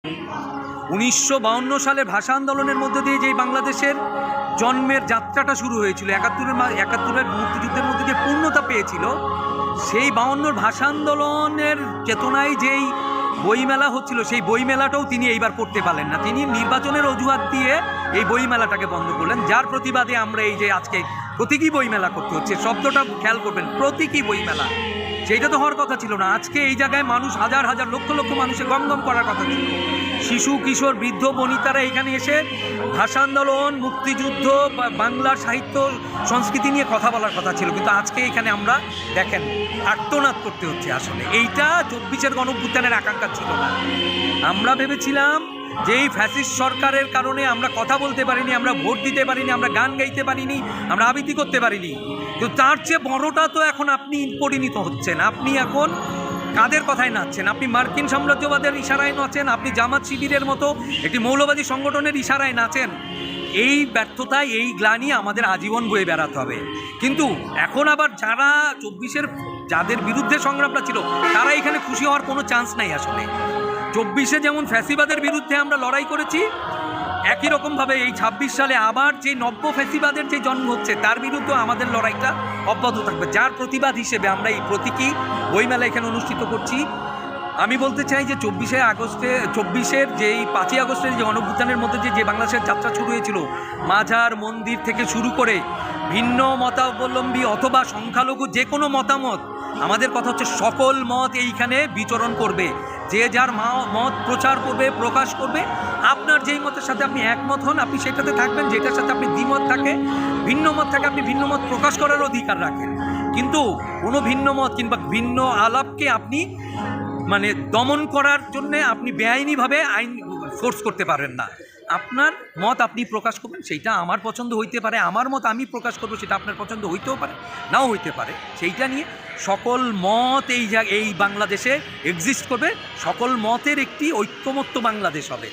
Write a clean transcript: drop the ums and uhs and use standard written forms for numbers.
1952 সালের ভাষা আন্দোলনের মধ্যে দিয়ে যেই বাংলাদেশের জন্মের যাত্রাটা শুরু হয়েছিল, একাত্তরের মুক্তিযুদ্ধের মধ্যে যে পূর্ণতা পেয়েছিল, সেই 52 ভাষা আন্দোলনের চেতনায় যেই বইমেলা হচ্ছিল, সেই বইমেলাটাও তিনি এইবার করতে পারলেন না। তিনি নির্বাচনের অজুহাত দিয়ে এই বইমেলাটাকে বন্ধ করলেন, যার প্রতিবাদে আমরা এই যে আজকে প্রতীকী বইমেলা করতে হচ্ছে। শব্দটা খেয়াল করবেন, প্রতীকী বইমেলা, সেইটা তো হওয়ার কথা ছিল না। আজকে এই জায়গায় মানুষ হাজার হাজার লক্ষ লক্ষ মানুষের গমগম করার কথা ছিল। শিশু কিশোর বৃদ্ধ বনিতারা এখানে এসে ভাষা আন্দোলন, মুক্তিযুদ্ধ, বাংলার সাহিত্য সংস্কৃতি নিয়ে কথা বলার কথা ছিল, কিন্তু আজকে এখানে আমরা দেখেন আর্তনাদ করতে হচ্ছে। আসলে এইটা 24-এর গণঅভ্যুত্থানের আকাঙ্ক্ষা ছিল না। আমরা ভেবেছিলাম যে এই ফ্যাসিস্ট সরকারের কারণে আমরা কথা বলতে পারিনি, আমরা ভোট দিতে পারিনি, আমরা গান গাইতে পারিনি, আমরা আবৃত্তি করতে পারিনি, কিন্তু তার চেয়ে বড়টা তো এখন আপনি পরিণত হচ্ছেন। আপনি এখন কাদের কথায় নাচছেন? আপনি মার্কিন সাম্রাজ্যবাদের ইশারায় নাচেন, আপনি জামাত শিবিরের মতো একটি মৌলবাদী সংগঠনের ইশারায় নাচেন। এই ব্যর্থতায়, এই গ্লানি আমাদের আজীবন বয়ে বেড়াতে হবে। কিন্তু এখন আবার যারা 24-এর যাদের বিরুদ্ধে সংগ্রামটা ছিল, তারা এখানে খুশি হওয়ার কোনো চান্স নাই। আসলে 24-এ যেমন ফ্যাসিবাদের বিরুদ্ধে আমরা লড়াই করেছি, একই রকমভাবে এই 26 সালে আবার যে নব্য ফ্যাসিবাদের যে জন্ম হচ্ছে, তার বিরুদ্ধে আমাদের লড়াইটা অব্যাহত থাকবে। যার প্রতিবাদ হিসেবে আমরা এই প্রতীকী বইমেলা এখানে অনুষ্ঠিত করছি। আমি বলতে চাই যে 24-এর যেই 5ই আগস্টের যে গণঅভ্যুত্থানের মধ্যে যে বাংলাদেশের যাত্রা শুরু হয়েছিল, মাজার মন্দির থেকে শুরু করে ভিন্ন মতাবলম্বী অথবা সংখ্যালঘু যে কোনো মতামত, আমাদের কথা হচ্ছে সকল মত এইখানে বিচরণ করবে। যে যার মত প্রচার করবে, প্রকাশ করবে। আপনার যেই মতের সাথে আপনি একমত হন, আপনি সেটাতে থাকবেন। যেটার সাথে আপনি দ্বিমত থাকে, ভিন্ন মত থাকে, আপনি ভিন্ন মত প্রকাশ করার অধিকার রাখেন। কিন্তু কোনো ভিন্ন মত কিংবা ভিন্ন আলাপকে আপনি দমন করার জন্যে আপনি বেআইনিভাবে আইন ফোর্স করতে পারেন না। আপনার মত আপনি প্রকাশ করবেন, সেইটা আমার পছন্দ হইতে পারে, আমার মত আমি প্রকাশ করবো, সেটা আপনার পছন্দ হইতেও পারে, নাও হইতে পারে। সেইটা নিয়ে সকল মত এই বাংলাদেশে এক্সিস্ট করবে, সকল মতের একটি ঐক্যমত্য বাংলাদেশ হবে।